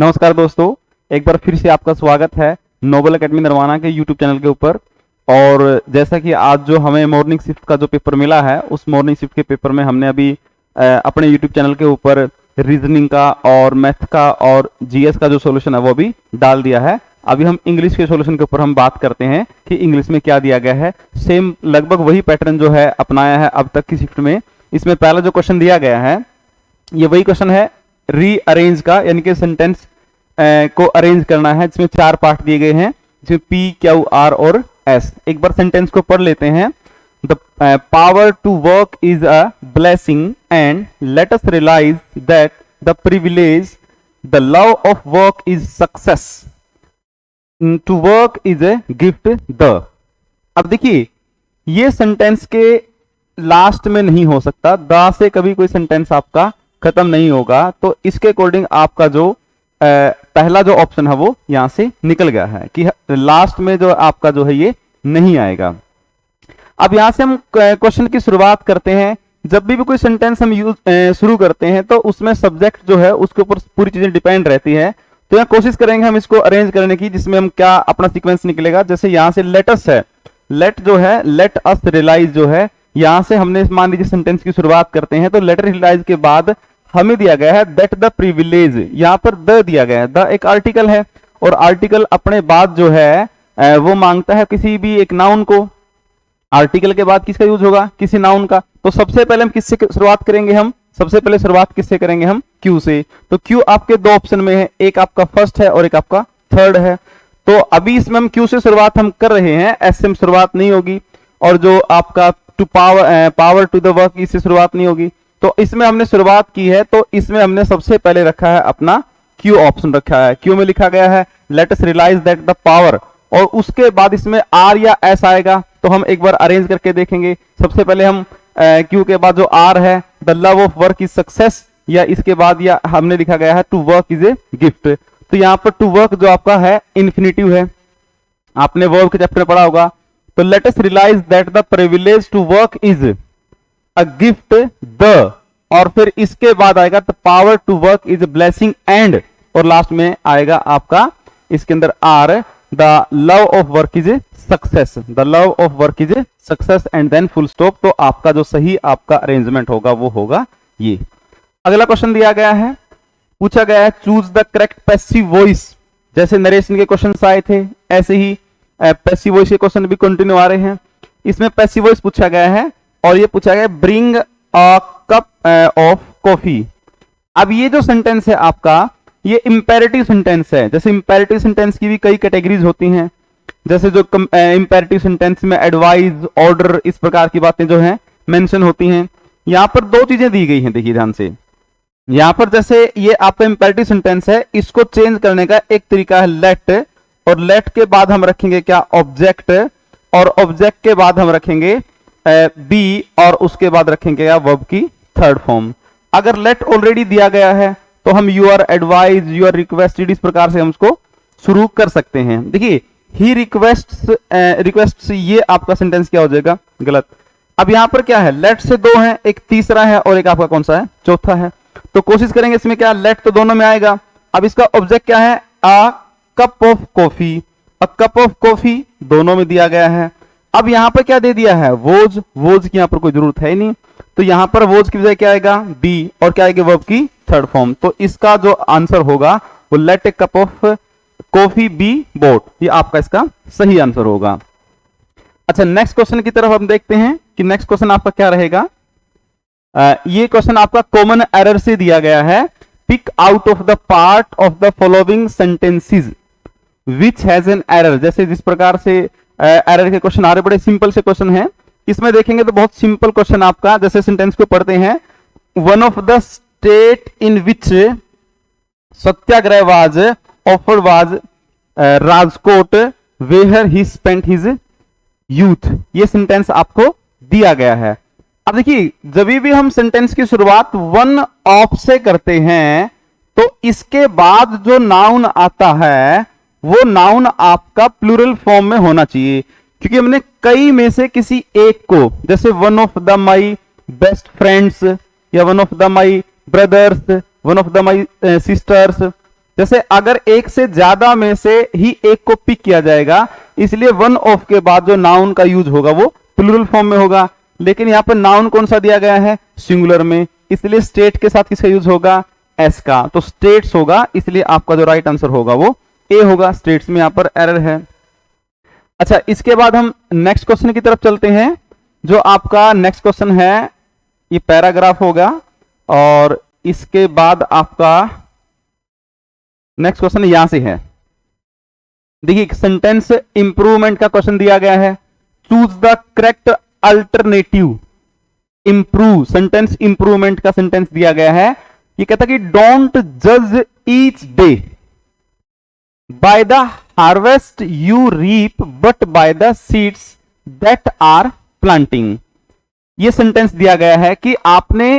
नमस्कार दोस्तों, एक बार फिर से आपका स्वागत है नोबल एकेडमी नरवाना के यूट्यूब चैनल के ऊपर। और जैसा कि आज जो हमें मॉर्निंग शिफ्ट का जो पेपर मिला है, उस मॉर्निंग शिफ्ट के पेपर में हमने अभी अपने यूट्यूब चैनल के ऊपर रीजनिंग का और मैथ का और जीएस का जो सॉल्यूशन है वो भी डाल दिया है। अभी हम इंग्लिश के सॉल्यूशन के ऊपर हम बात करते हैं कि इंग्लिश में क्या दिया गया है। सेम लगभग वही पैटर्न जो है अपनाया है अब तक की शिफ्ट में। इसमें पहला जो क्वेश्चन दिया गया है ये वही क्वेश्चन है रीअरेंज का, यानी कि सेंटेंस को अरेंज करना है, जिसमें 4 पार्ट दिए गए हैं, जिसमें पी, क्यू, आर और एस। एक बार सेंटेंस को पढ़ लेते हैं। The power to work is a blessing and let us realize that the privilege the love of work is success to work is a gift the. अब देखिए, ये सेंटेंस के लास्ट में नहीं हो सकता, द से कभी कोई सेंटेंस आपका खत्म नहीं होगा। तो इसके अकॉर्डिंग आपका जो पहला जो ऑप्शन है वो यहां से निकल गया है कि लास्ट में जो आपका जो है ये नहीं आएगा। अब यहां से हम क्वेश्चन की शुरुआत करते हैं। जब भी कोई सेंटेंस हम शुरू करते हैं तो उसमें सब्जेक्ट जो है उसके ऊपर पूरी चीजें डिपेंड रहती है। तो यहाँ कोशिश करेंगे हम इसको अरेंज करने की, जिसमें हम क्या अपना सीक्वेंस निकलेगा। जैसे यहाँ से लेटस है, लेट जो है लेट अस रियलाइज जो है, यहां से हमने मान लीजिए सेंटेंस की शुरुआत करते हैं तो लेट रियलाइज के बाद हमें दिया गया है दैट द प्रिविलेज, यहां पर द दिया गया है। द एक आर्टिकल है और आर्टिकल अपने बाद जो है वो मांगता है किसी भी एक नाउन को। आर्टिकल के बाद किसका यूज होगा? किसी नाउन का। तो सबसे पहले हम किससे शुरुआत करेंगे? हम सबसे पहले शुरुआत किससे करेंगे? हम क्यू से। तो क्यू आपके 2 ऑप्शन में है, एक आपका फर्स्ट है और एक आपका थर्ड है। तो अभी इसमें हम क्यू से शुरुआत हम कर रहे हैं, एस से शुरुआत नहीं होगी। और जो आपका to power to the work, इससे शुरुआत नहीं होगी। तो इसमें हमने शुरुआत की है, तो इसमें हमने सबसे पहले रखा है अपना क्यू ऑप्शन रखा है। क्यू में लिखा गया है let us realize that the power, और उसके बाद इसमें आर या एस आएगा। तो हम एक बार अरेंज करके देखेंगे। सबसे पहले हम क्यू के बाद जो आर है the love of work is success, या इसके बाद या हमने लिखा गया है to work is a gift. तो यहाँ पर टू वर्क जो आपका है इन्फिनिटिव है, आपने वर्ब के चैप्टर में पढ़ा होगा। तो let us realize that the privilege to work is a gift the, और फिर इसके बाद आएगा the power to work is blessing and, और लास्ट में आएगा आपका इसके अंदर are the love of work is success, the love of work is success and then full stop. तो आपका जो सही आपका अरेंजमेंट होगा वो होगा ये। अगला क्वेश्चन दिया गया है, पूछा गया है choose the correct passive voice. जैसे नरेशन के क्वेश्चन आए थे ऐसे ही पैसिव वॉइस के क्वेश्चन भी कंटिन्यू आ रहे हैं। इसमें पैसिव वॉइस पूछा गया है और ये पूछा गया bring a cup of coffee. अब ये जो सेंटेंस है आपका ये इंपेरेटिव सेंटेंस है। जैसे इंपेरेटिव सेंटेंस की भी कई कैटेगरीज होती हैं, जैसे जो इंपेरेटिव सेंटेंस में एडवाइज, ऑर्डर, इस प्रकार की बातें जो हैं मेंशन होती हैं। यहां पर 2 चीजें दी गई हैं, देखिए ध्यान से। यहां पर जैसे ये आपका इंपेरेटिव सेंटेंस है, इसको चेंज करने का एक तरीका है लेट, और लेट के बाद हम रखेंगे क्या? ऑब्जेक्ट, और ऑब्जेक्ट के बाद हम रखेंगे बी, और उसके बाद रखेंगे क्या? वर्ब की थर्ड फॉर्म। अगर लेट ऑलरेडी दिया गया है तो हम you are advise, you are requested, इस प्रकार से हम उसको शुरू कर सकते हैं। देखिए ही रिक्वेस्ट, ये आपका सेंटेंस क्या हो जाएगा? गलत। अब यहां पर क्या है? लेट से 2 है, एक तीसरा है और एक आपका कौन सा है? चौथा है। तो कोशिश करेंगे इसमें क्या? लेट तो दोनों में आएगा। अब इसका ऑब्जेक्ट क्या है? A cup of coffee, a cup of coffee दोनों में दिया गया है। अब यहां पर क्या दे दिया है? वोज, वोज की यहां पर कोई जरूरत है ही नहीं। तो यहां पर वोज की बजाय क्या आएगा? बी, और क्या आएगा? वर्ब की थर्ड फॉर्म। तो इसका जो आंसर होगा वो let a cup of coffee be bought, ये आपका इसका सही आंसर होगा। अच्छा, नेक्स्ट क्वेश्चन की तरफ हम देखते हैं कि नेक्स्ट क्वेश्चन आपका क्या रहेगा। ये क्वेश्चन आपका कॉमन एरर से दिया गया है। Pick out of the part of the following sentences which has an error. जैसे जिस प्रकार से एरर के क्वेश्चन आ रहे, बड़े सिंपल से क्वेश्चन है। इसमें देखेंगे तो बहुत सिंपल क्वेश्चन आपका, जैसे सेंटेंस को पढ़ते हैं, one of the state in which satyagraha was offered was Rajkot where he spent his youth. ये सेंटेंस आपको दिया गया है। अब देखिए, जब भी हम सेंटेंस की शुरुआत वन ऑफ से करते हैं तो इसके बाद जो नाउन आता है वो नाउन आपका प्लूरल फॉर्म में होना चाहिए, क्योंकि हमने कई में से किसी एक को, जैसे one of the my best friends, या one of the my brothers, one of the my sisters, जैसे अगर एक से ज्यादा में से ही एक को पिक किया जाएगा, इसलिए वन ऑफ के बाद जो नाउन का यूज होगा वो प्लूरल फॉर्म में होगा। लेकिन यहां पर नाउन कौन सा दिया गया है, सिंगुलर में, इसलिए स्टेट के साथ किसका यूज होगा, एस का, तो स्टेट्स होगा, इसलिए आपका जो राइट आंसर होगा वो ए होगा। स्टेट्स में यहां पर एरर है। अच्छा, इसके बाद हम नेक्स्ट क्वेश्चन की तरफ चलते हैं। जो आपका नेक्स्ट क्वेश्चन है ये पैराग्राफ होगा, और इसके बाद आपका नेक्स्ट क्वेश्चन यहां से है। देखिए, सेंटेंस इंप्रूवमेंट का क्वेश्चन दिया गया है। Choose the correct alternative. Improve, sentence improvement का सेंटेंस दिया गया है। ये कहता है कि डोंट जज each day by the harvest you reap but by the seeds that are planting. ये सेंटेंस दिया गया है कि आपने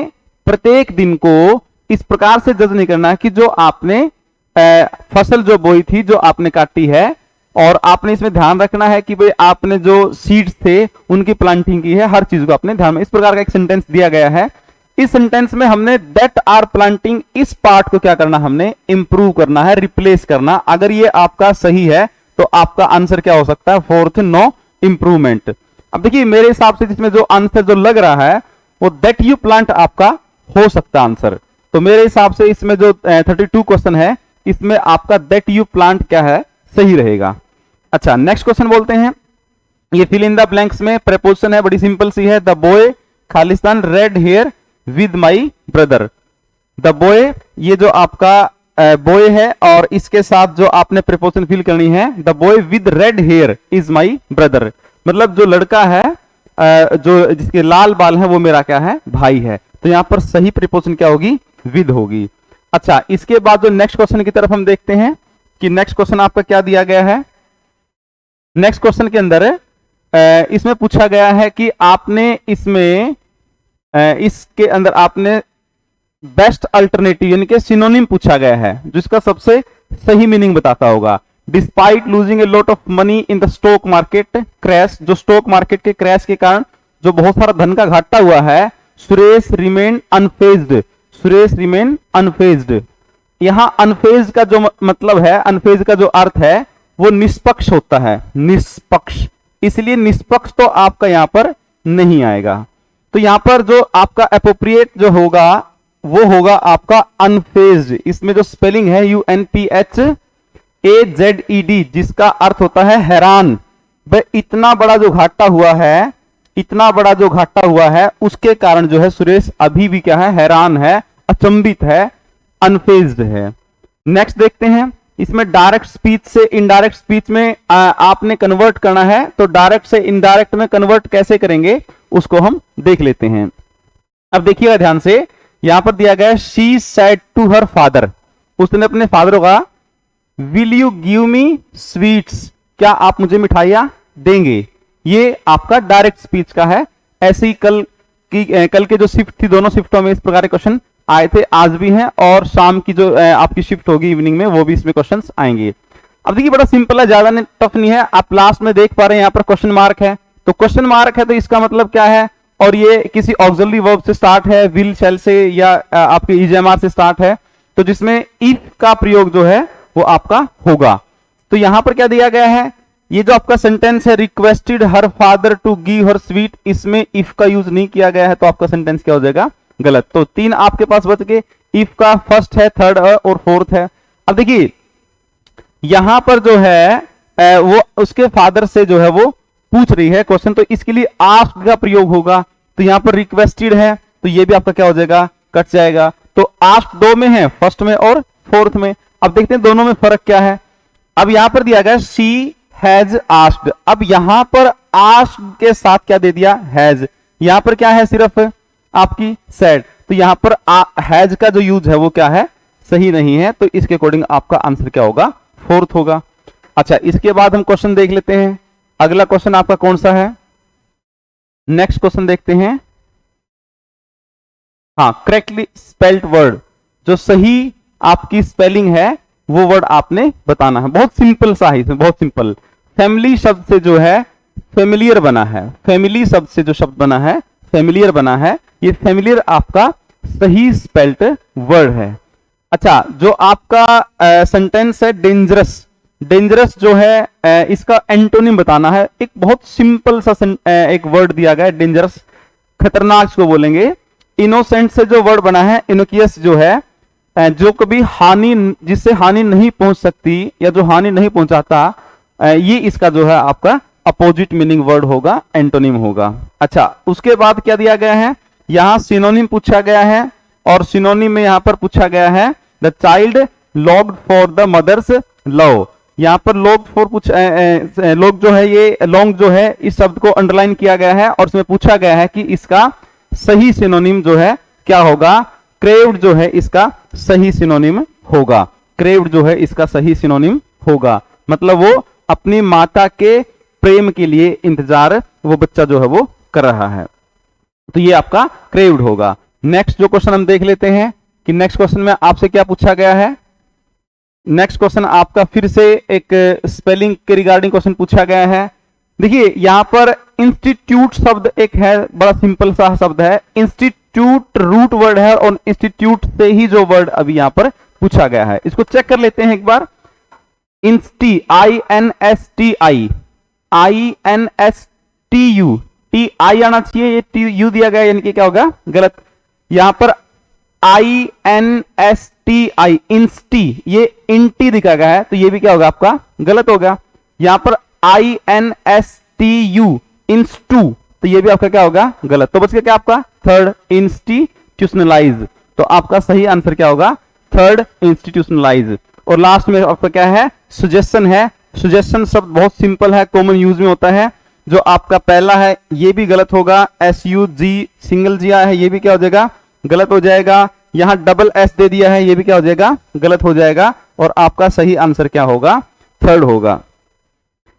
प्रत्येक दिन को इस प्रकार से जज नहीं करना कि जो आपने फसल जो बोई थी, जो आपने काटी है, और आपने इसमें ध्यान रखना है कि भाई आपने जो सीड्स थे उनकी प्लांटिंग की है, हर चीज को अपने ध्यान में, इस प्रकार का एक सेंटेंस दिया गया है। इस सेंटेंस में हमने दैट आर प्लांटिंग, इस पार्ट को क्या करना, हमने इंप्रूव करना है, रिप्लेस करना। अगर ये आपका सही है तो आपका आंसर क्या हो सकता है, फोर्थ, नो इम्प्रूवमेंट। अब देखिए, मेरे हिसाब से जिसमें जो आंसर जो लग रहा है वो दैट यू प्लांट आपका हो सकता आंसर। तो मेरे हिसाब से इसमें जो 32 क्वेश्चन है, इसमें आपका दैट यू प्लांट क्या है, सही रहेगा। अच्छा, नेक्स्ट क्वेश्चन बोलते हैं। ये फिल इन द ब्लैंक्स में प्रेपोजिशन है, बड़ी सिंपल सी है। The boy Khalistan red here with my brother. The boy, ये जो आपका बॉय है और इसके साथ जो आपने प्रेपोजिशन फिल करनी है, the boy with red here is my brother. मतलब जो लड़का है जो जिसके लाल बाल है वो मेरा क्या है, भाई है। तो यहां पर सही प्रेपोजिशन क्या होगी, विद होगी। अच्छा, इसके बाद जो नेक्स्ट क्वेश्चन की तरफ हम देखते हैं कि नेक्स्ट क्वेश्चन आपका क्या दिया गया है। नेक्स्ट क्वेश्चन के अंदर इसमें पूछा गया है कि आपने इसमें इसके अंदर आपने बेस्ट अल्टरनेटिव यानी कि सिनोनिम पूछा गया है, जिसका सबसे सही मीनिंग बताता होगा। Despite losing a lot of money in the stock market crash, जो स्टॉक मार्केट के क्रैश के कारण जो बहुत सारा धन का घाटा हुआ है, सुरेश रिमेन अनफेज्ड। सुरेश रिमेन अनफेज्ड, यहां अनफेज का जो मतलब है, अनफेज का जो अर्थ है वो निष्पक्ष होता है, निष्पक्ष, इसलिए निष्पक्ष तो आपका यहां पर नहीं आएगा। तो यहां पर जो आपका एप्रोप्रिएट जो होगा वो होगा आपका अनफेज्ड। इसमें जो स्पेलिंग है UNPHAZED, जिसका अर्थ होता है हैरान। भाई इतना बड़ा जो घाटा हुआ है, इतना बड़ा जो घाटा हुआ है, उसके कारण जो है सुरेश अभी भी क्या है, हैरान है, अचंभित है, अनफेज्ड है। नेक्स्ट देखते हैं, इसमें डायरेक्ट स्पीच से इनडायरेक्ट स्पीच में आपने कन्वर्ट करना है, तो डायरेक्ट से इनडायरेक्ट में कन्वर्ट कैसे करेंगे उसको हम देख लेते हैं। अब देखिएगा ध्यान से, यहां पर दिया गया है she said to her father, उसने अपने फादर को कहा will you give me sweets, क्या आप मुझे मिठाइयां देंगे। ये आपका डायरेक्ट स्पीच का है। ऐसे ही कल के जो शिफ्ट थी, दोनों शिफ्टों में इस प्रकार के क्वेश्चन आए थे, आज भी हैं, और शाम की जो आपकी शिफ्ट होगी इवनिंग में, वो भी इसमें क्वेश्चंस आएंगे। अब देखिए, बड़ा सिंपल है, ज्यादा टफ नहीं है। आप लास्ट में देख पा रहे हैं यहाँ पर क्वेश्चन मार्क है, तो क्वेश्चन मार्क है तो इसका मतलब क्या है, और ये किसी ऑक्सिलरी वर्ब से स्टार्ट है, विल शैल से, या आपके ईजेएमआर से स्टार्ट है, तो जिसमें इफ का प्रयोग जो है वो आपका होगा। तो यहां पर क्या दिया गया है, ये जो आपका सेंटेंस है requested her father to give her sweet, इसमें इफ का यूज नहीं किया गया है, तो आपका सेंटेंस क्या हो जाएगा, गलत। तो 3 आपके पास बच गए, इफ का फर्स्ट है, थर्ड और फोर्थ है। अब देखिए, यहां पर जो है वो उसके फादर से जो है वो पूछ रही है क्वेश्चन, तो इसके लिए आस्क्ड का प्रयोग होगा। तो यहां पर रिक्वेस्टेड है, तो ये भी आपका क्या हो जाएगा, कट जाएगा। तो आस्क्ड 2 में है, फर्स्ट में और फोर्थ में। अब देखते हैं दोनों में फर्क क्या है। अब यहां पर दिया गया शी हैज आस्क्ड, अब यहां पर आस्क्ड के साथ क्या दे दिया, हैज। यहां पर क्या है, सिर्फ आपकी सेड, तो यहां पर हैज का जो यूज है वो क्या है, सही नहीं है। तो इसके अकॉर्डिंग आपका आंसर क्या होगा, फोर्थ होगा। अच्छा, इसके बाद हम क्वेश्चन देख लेते हैं। अगला क्वेश्चन आपका कौन सा है, नेक्स्ट क्वेश्चन देखते हैं। हाँ, करेक्टली स्पेल्ड वर्ड, जो सही आपकी स्पेलिंग है वो वर्ड आपने बताना है। बहुत सिंपल सा है, इसमें बहुत सिंपल। फैमिली शब्द से जो है फेमिलियर बना है, फैमिली शब्द से जो शब्द बना है फेमिलियर बना है, ये फेमिलियर आपका सही स्पेल्ड वर्ड है। अच्छा, जो आपका सेंटेंस है डेंजरस, डेंजरस जो है इसका एंटोनिम बताना है। एक बहुत सिंपल सा एक वर्ड दिया गया है डेंजरस, खतरनाक इसको बोलेंगे। इनोसेंट से जो वर्ड बना है इनोकियस जो है, जो कभी हानि, जिससे हानि नहीं पहुंच सकती या जो हानि नहीं पहुंचाता, ये इसका जो है आपका अपोजिट मीनिंग वर्ड होगा, एंटोनिम होगा। अच्छा, उसके बाद क्या दिया गया है, यहां सिनोनिम पूछा गया है और सिनोनिम में यहां पर पूछा गया है the child longed for the mother's love. यहां पर लॉन्ग फॉर लॉन्ग जो है, ये लॉन्ग जो है इस शब्द को अंडरलाइन किया गया है और इसमें पूछा गया है कि इसका सही सिनोनिम जो है क्या होगा। क्रेव्ड जो है इसका सही सिनोनिम होगा, क्रेव्ड जो है इसका सही सिनोनिम होगा, मतलब वो अपनी माता के प्रेम के लिए इंतजार वो बच्चा जो है वो कर रहा है, तो ये आपका क्रेव्ड होगा। नेक्स्ट जो क्वेश्चन हम देख लेते हैं कि नेक्स्ट क्वेश्चन में आपसे क्या पूछा गया है। नेक्स्ट क्वेश्चन आपका फिर से एक स्पेलिंग के रिगार्डिंग क्वेश्चन पूछा गया है। देखिए यहां पर इंस्टीट्यूट शब्द एक है, बड़ा सिंपल सा शब्द है, इंस्टीट्यूट रूट वर्ड है और इंस्टीट्यूट से ही जो वर्ड अभी यहां पर पूछा गया है, इसको चेक कर लेते हैं एक बार। इंस्टी, INSTI, INSTU, TI आना चाहिए, ये TU दिया गया यानी कि क्या होगा, गलत। यहां पर INSTI, इंस्टी, ये इंटी दिखा गया है, तो ये भी क्या होगा आपका गलत होगा। यहां पर INSTU, इंस्टू, तो ये भी आपका क्या होगा गलत। तो बच गया क्या आपका थर्ड, इंस्टीट्यूशनलाइज। तो आपका सही आंसर क्या होगा, थर्ड, इंस्टीट्यूशनलाइज। और लास्ट में आपका क्या है, सुजेशन है। सुजेशन शब्द बहुत सिंपल है, कॉमन यूज में होता है। जो आपका पहला है ये भी गलत होगा, SUG सिंगल जी है, ये भी क्या हो जाएगा, गलत हो जाएगा। यहां डबल S दे दिया है, ये भी क्या हो जाएगा, गलत हो जाएगा। और आपका सही आंसर क्या होगा, थर्ड होगा।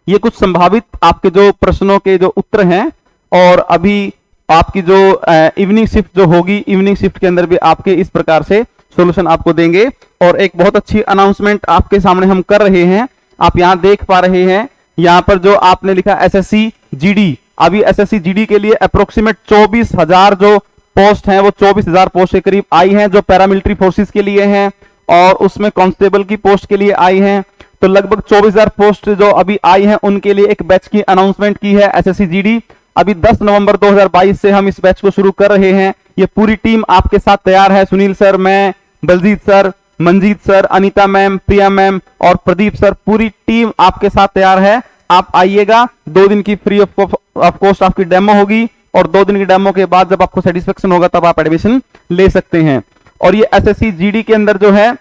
ये कुछ संभावित आपके जो प्रश्नों के जो उत्तर हैं, और अभी आपकी जो इवनिंग शिफ्ट जो होगी, इवनिंग शिफ्ट के अंदर भी आपके इस प्रकार से सॉल्यूशन आपको देंगे। और एक बहुत अच्छी अनाउंसमेंट आपके सामने हम कर रहे हैं, आप यहां देख पा रहे हैं, यहां पर जो आपने लिखा SSC GD, अभी SSC GD के लिए अप्रोक्सीमेट 24,000 जो पोस्ट हैं, वो 24,000 पोस्ट के करीब आई हैं, जो पैरामिलिट्री फोर्सेस के लिए हैं और उसमें कांस्टेबल की पोस्ट के लिए आई हैं। तो लगभग 24,000 पोस्ट जो अभी आई हैं, उनके लिए एक बैच की अनाउंसमेंट की है SSC GD। अभी 10 नवंबर 2022 से हम इस बैच को शुरू कर रहे हैं। ये पूरी टीम आपके साथ तैयार है, सुनील सर, मैं, Baljeet sir, Manjeet sir, Anita ma'am, Priya ma'am और प्रदीप सर, पूरी टीम आपके साथ तैयार है। आप आइएगा, 2 दिन की फ्री ऑफ कॉस्ट आपकी डेमो होगी और 2 दिन की डेमो के बाद जब आपको सेटिस्फेक्शन होगा तब आप एडमिशन ले सकते हैं। और ये SSC GD के अंदर जो है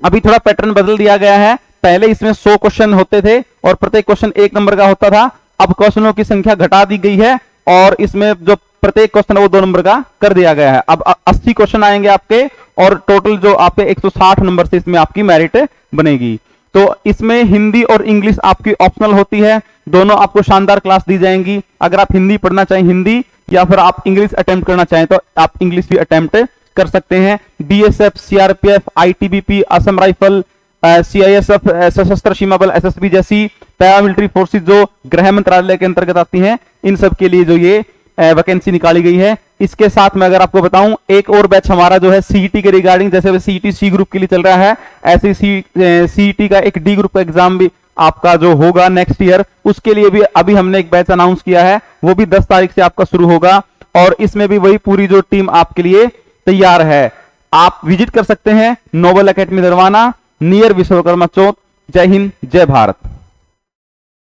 अभी थोड़ा पैटर्न बदल दिया गया है। पहले इसमें 100 क्वेश्चन होते थे और प्रत्येक क्वेश्चन 1 नंबर का होता था। अब क्वेश्चनों की संख्या घटा दी गई है और इसमें जो प्रत्येक क्वेश्चन है वो 2 नंबर का कर दिया गया है। अब 80 क्वेश्चन आएंगे आपके और टोटल जो आपके 160 नंबर से इसमें आपकी मेरिट बनेगी। तो इसमें हिंदी और इंग्लिश आपकी ऑप्शनल होती है, दोनों आपको शानदार क्लास दी जाएंगी। अगर आप हिंदी पढ़ना चाहें हिंदी, या फिर आप इंग्लिश अटेम्प्ट करना चाहें तो आप इंग्लिश भी अटेम्प्ट कर सकते हैं। BSF, CRPF, ITBP, Assam rifle, CISF, सशस्त्र सीमा बल, SSB जैसी पैरामिलिट्री फोर्सेस जो गृह मंत्रालय के अंतर्गत आती हैं, इन सब के लिए जो ये वैकेंसी निकाली गई है। इसके साथ में अगर आपको बताऊं, एक और बैच हमारा जो है CET के रिगार्डिंग, जैसे CET C ग्रुप के लिए चल रहा है, ऐसे CET का एक D ग्रुप का एग्जाम भी आपका जो होगा नेक्स्ट ईयर, उसके लिए भी अभी हमने एक बैच अनाउंस किया है, वो भी 10 तारीख से आपका शुरू होगा। और इसमें भी वही पूरी जो टीम आपके लिए तैयार है। आप विजिट कर सकते हैं नोबल एकेडमी दरवाना, नियर विश्वकर्मा चौक। जय हिंद, जय भारत।